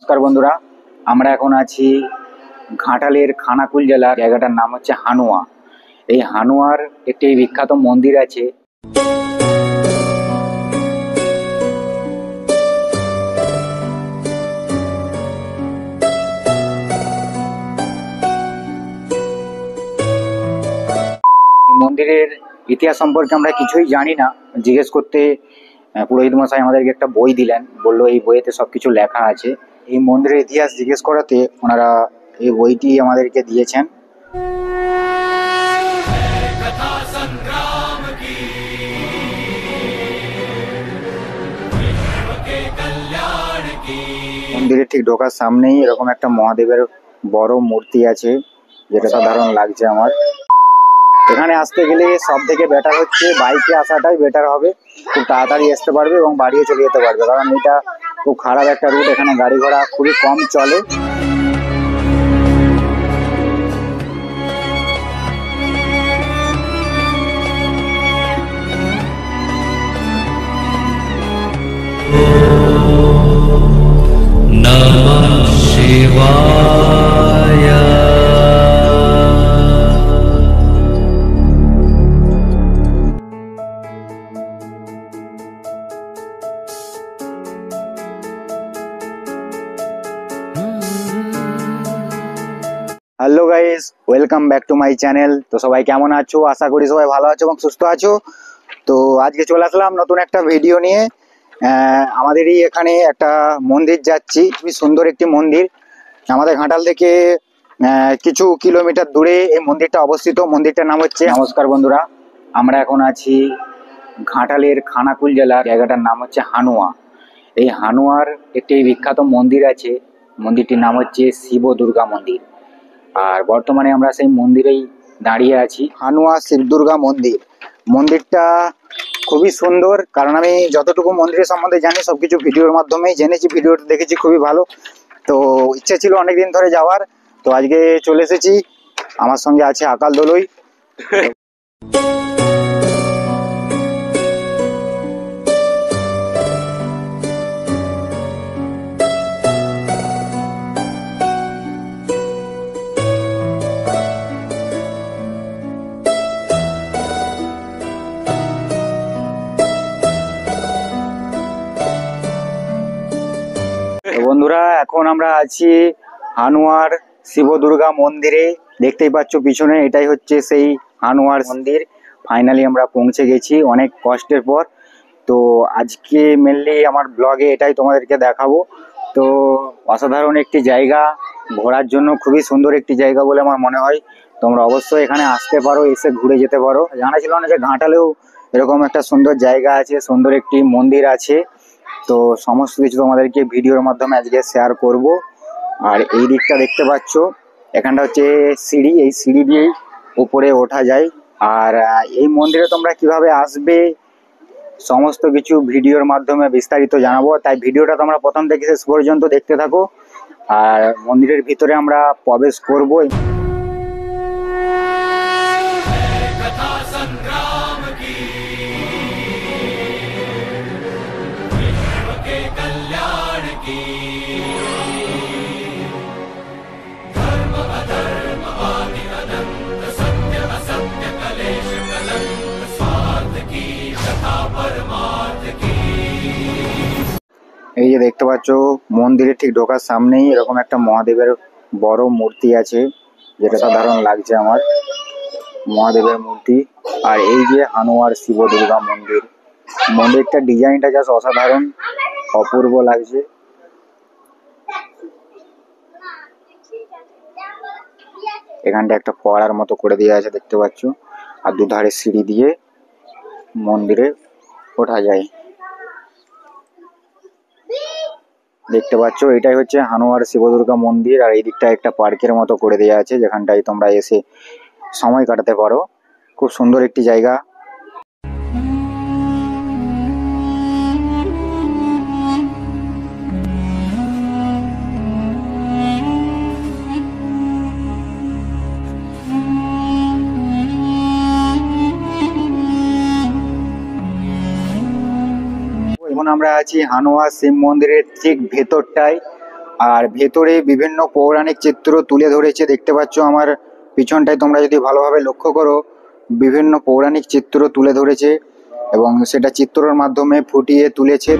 নমস্কার বন্ধুরা, আমরা এখন আছি ঘাটালের খানাকুল জেলার জায়গাটার নাম হচ্ছে হানুয়া। এই হানুয়ার একটি বিখ্যাত মন্দির আছে। মন্দিরের ইতিহাস সম্পর্কে আমরা কিছুই জানি না। জিজ্ঞেস করতে পুরোহিত মশাই আমাদেরকে একটা বই দিলেন, বললো এই বইতে সবকিছু লেখা আছে। এই মন্দিরের ইতিহাস জিজ্ঞেস করাতে ওনারা এই বইটি আমাদেরকে দিয়েছেন। মন্দিরের ঠিক ঢোকার সামনেই এরকম একটা মহাদেবের বড় মূর্তি আছে, যেটা সাধারণ লাগছে আমার। এখানে আসতে গেলে সব থেকে বেটার হচ্ছে বাইকে আসাটাই বেটার হবে। খুব তাড়াতাড়ি আসতে পারবে এবং বাড়িও চলে যেতে পারবে, কারণ এটা খুব খারাপ একটা রুট। এখানে গাড়ি ঘোড়া খুবই কম চলে। नमः शिवाय। Hello guys, welcome back to my channel. তো সবাই কেমন আছো? আশা করি সবাই ভালো আছো এবং সুস্থ আছো। তো আজকে চলে আসলাম নতুন একটা ভিডিও নিয়ে। আমাদেরই এখানে একটা মন্দির যাচ্ছি, খুবই সুন্দর একটি মন্দির। আমাদের ঘাটাল থেকে কিছু কিলোমিটার দূরে এই মন্দিরটা অবস্থিত। মন্দিরটার নাম হচ্ছে, নমস্কার বন্ধুরা, আমরা এখন আছি ঘাটালের খানাকুল জেলার জায়গাটার নাম হচ্ছে হানুয়া। এই হানুয়ার একটি বিখ্যাত মন্দির আছে। মন্দিরটির নাম হচ্ছে শিব দুর্গা মন্দির। আর বর্তমানে আমরা সেই মন্দিরেই দাঁড়িয়ে আছি, হানুয়া শিব দুর্গা মন্দির। মন্দিরটা খুবই সুন্দর, কারণ আমি যতটুকু মন্দিরের সম্বন্ধে জানি সবকিছু ভিডিওর মাধ্যমেই জেনেছি, ভিডিওটা দেখেছি, খুবই ভালো। তো ইচ্ছে ছিল অনেকদিন ধরে যাওয়ার, তো আজকে চলে এসেছি। আমার সঙ্গে আছে আকাল দলুই। বন্ধুরা, এখন আমরা আছি হানুয়ার শিব দুর্গা মন্দিরে। দেখতেই পাচ্ছ পিছনে, এটাই হচ্ছে সেই হানুয়ার মন্দির। ফাইনালি আমরা পৌঁছে গেছি অনেক কষ্টের পর। তো আজকে মেনলি আমার ব্লগে এটাই তোমাদেরকে দেখাবো। তো অসাধারণ একটি জায়গা, ঘোরার জন্য খুবই সুন্দর একটি জায়গা বলে আমার মনে হয়। তোমরা অবশ্যই এখানে আসতে পারো, এসে ঘুরে যেতে পারো। জানা ছিল না যে ঘাটালেও এরকম একটা সুন্দর জায়গা আছে, সুন্দর একটি মন্দির আছে। তো সমস্ত কিছু তোমাদেরকে ভিডিওর মাধ্যমে আজকে শেয়ার করব। আর এই দিকটা দেখতে পাচ্ছ, এখানটা হচ্ছে সিঁড়ি, এই সিঁড়ি দিয়েই উপরে ওঠা যায়। আর এই মন্দিরে তোমরা কিভাবে আসবে সমস্ত কিছু ভিডিওর মাধ্যমে বিস্তারিত জানাবো। তাই ভিডিওটা তোমরা প্রথম থেকে শেষ পর্যন্ত দেখতে থাকো। আর মন্দিরের ভিতরে আমরা প্রবেশ করব। এই যে দেখতে পাচ্ছ, মন্দিরের ঠিক ঢোকার সামনেই এরকম একটা মহাদেবের বড় মূর্তি আছে, যেটা সাধারণ লাগছে আমার, মহাদেবের মূর্তি। আর এই যে হানুয়ার শিব দুর্গা মন্দির, মন্দিরটার ডিজাইনটা জাস্ট অসাধারণ, অপূর্ব লাগছে। এখানটা একটা ফোয়ারার মতো করে দেওয়া আছে, দেখতে পাচ্ছ। আর দুধারে সিঁড়ি দিয়ে মন্দিরে ওঠা যায়। দেখতে পাচ্ছ, এটাই হচ্ছে হানুয়ার শিব দুর্গা মন্দির। আর এই দিকটা একটা পার্কের মতো করে দেওয়া আছে, যেখানটায় তোমরা এসে সময় কাটাতে পারো। খুব সুন্দর একটি জায়গা। এখন আমরা আছি হানুয়া শিব মন্দিরের ঠিক ভেতরটায়। আর ভেতরে বিভিন্ন পৌরাণিক চিত্র তুলে ধরেছে, দেখতে পাচ্ছ আমার পিছনটায়। তোমরা যদি ভালোভাবে লক্ষ্য করো, বিভিন্ন পৌরাণিক চিত্র তুলে ধরেছে এবং সেটা চিত্রের মাধ্যমে ফুটিয়ে তুলেছে।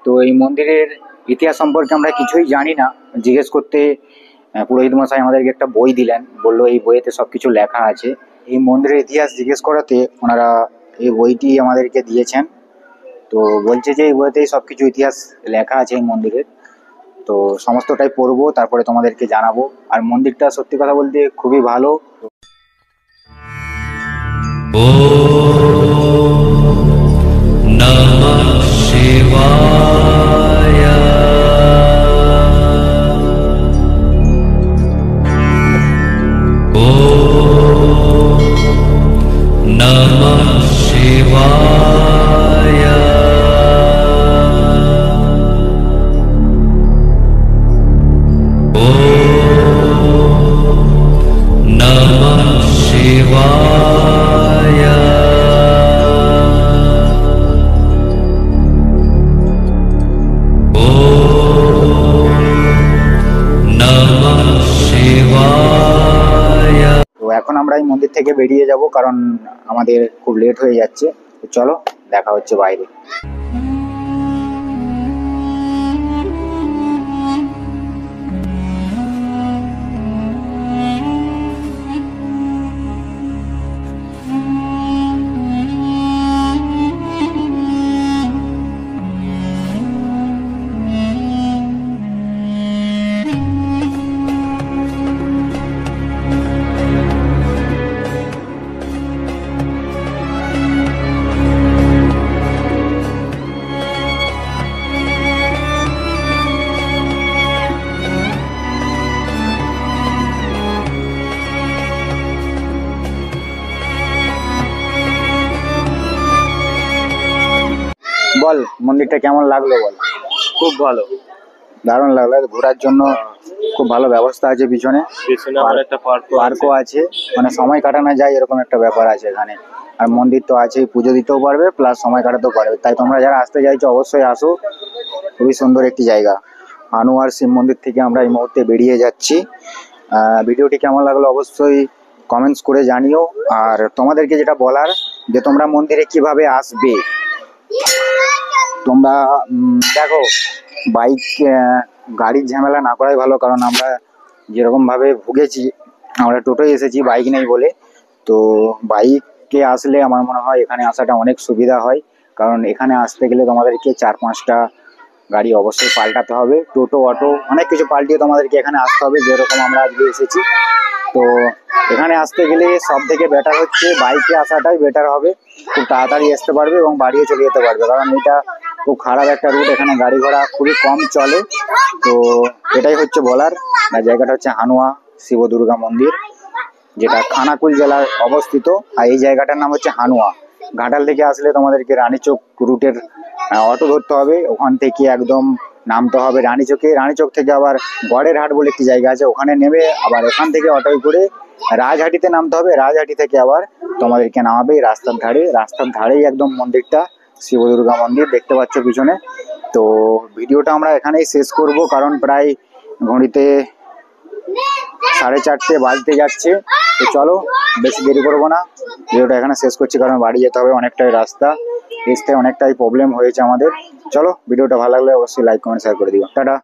তো এই মন্দিরের ইতিহাস সম্পর্কে আমরা কিছুই জানি না। জিজ্ঞেস করতে পুরোহিত মশাই আমাদেরকে একটা বই দিলেন, বললো এই বইয়েতে সবকিছু লেখা আছে। এই মন্দিরের ইতিহাস জিজ্ঞেস করাতে ওনারা এই বইটি আমাদেরকে দিয়েছেন। তো বলছে যে এই বইতেই সবকিছু ইতিহাস লেখা আছে এই মন্দিরের। তো সমস্তটাই পড়বো, তারপরে তোমাদেরকে জানাবো। আর মন্দিরটা সত্যি কথা বলতে খুবই ভালো। নমঃ শিবায়। নমঃ শিবায়। নমঃ শিবায়। তো এখন আমরা এই মন্দির থেকে বেরিয়ে যাব, কারণ আমাদের খুব লেট হয়ে যাচ্ছে। তো চলো, দেখা হচ্ছে বাইরে। বল, মন্দিরটা কেমন লাগলো বল? খুব ভালো, দারুণ লাগলো। ঘোরার জন্য খুব ভালো ব্যবস্থা আছে, পিছনে আমার একটা পার্কও আছে, মানে সময় কাটানো যায় এরকম একটা ব্যাপার আছে এখানে। আর মন্দির তো আছে, পুজো দিতেও পারবে প্লাস সময় কাটাতেও পারবে। তাই তোমরা যারা আসতে চাইছো অবশ্যই আসো, খুবই সুন্দর একটি জায়গা। হানুয়ার শিব মন্দির থেকে আমরা এই মুহূর্তে বেরিয়ে যাচ্ছি। ভিডিওটি কেমন লাগলো অবশ্যই কমেন্টস করে জানিও। আর তোমাদেরকে যেটা বলার, যে তোমরা মন্দিরে কিভাবে আসবে। তোমরা দেখো, বাইক গাড়ির ঝামেলা না করাই ভালো, কারণ আমরা যেরকমভাবে ভুগেছি, আমরা টোটোয় এসেছি বাইক নেই বলে। তো বাইকে আসলে আমার মনে হয় এখানে আসাটা অনেক সুবিধা হয়, কারণ এখানে আসতে গেলে তোমাদেরকে 4-5টা গাড়ি অবশ্যই পাল্টাতে হবে। টোটো, অটো, অনেক কিছু পাল্টিয়ে তোমাদেরকে এখানে আসতে হবে, যেরকম আমরা আজকে এসেছি। তো এখানে আসতে গেলে সব থেকে বেটার হচ্ছে বাইকে আসাটাই বেটার হবে। খুব তাড়াতাড়ি আসতে পারবে এবং বাড়িও চলে যেতে পারবে, কারণ এটা খুব খারাপ একটা রুট, এখানে গাড়ি ঘোড়া খুবই কম চলে। তো এটাই হচ্ছে বলার। জায়গাটা হচ্ছে হানুয়া শিব দুর্গা মন্দির, যেটা খানাকুল জেলায় অবস্থিত। আর এই জায়গাটার নাম হচ্ছে হানুয়া। ঘাটাল থেকে আসলে তোমাদেরকে রানীচক রুটের অটো ধরতে হবে, ওখান থেকে একদম নামতে হবে রানীচকে। রানীচক থেকে আবার গড়ের হাট বলে একটি জায়গা আছে, ওখানে নেমে আবার ওখান থেকে অটোয় করে রাজহাটিতে নামতে হবে। রাজহাটি থেকে আবার তোমাদেরকে নামাবে রাস্তার ধারে। রাস্তার ধারেই একদম মন্দিরটা, শিব দুর্গা মন্দির দেখতে পাচ্ছ পিছনে। তো ভিডিওটা আমরা এখানেই শেষ করব, কারণ প্রায় ঘড়িতে 4:30 বাজতে যাচ্ছে। তো চলো, বেশি দেরি করবো না, ভিডিওটা এখানে শেষ করছি, কারণ বাড়ি যেতে হবে। অনেকটাই রাস্তা, আসতে অনেকটাই প্রবলেম হয়েছে আমাদের। চলো, ভিডিওটা ভালো লাগলে অবশ্যই লাইক, কমেন্ট, শেয়ার করে দিও। টাটা।